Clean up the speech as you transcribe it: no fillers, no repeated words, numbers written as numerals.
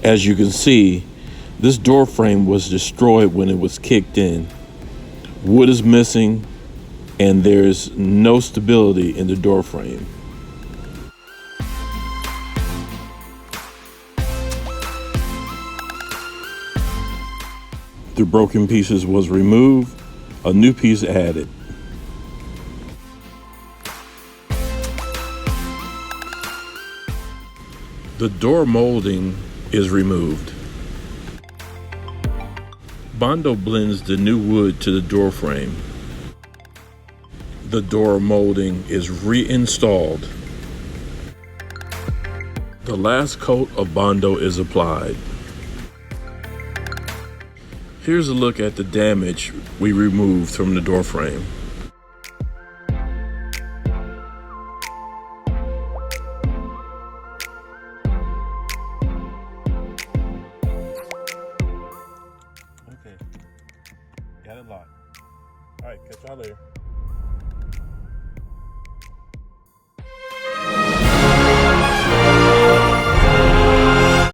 As you can see, this door frame was destroyed when it was kicked in. Wood is missing, and there's no stability in the door frame. The broken pieces was removed, a new piece added. The door molding is removed. Bondo blends the new wood to the door frame. The door molding is reinstalled. The last coat of Bondo is applied. Here's a look at the damage we removed from the door frame. Okay, got it locked. All right, catch y'all later.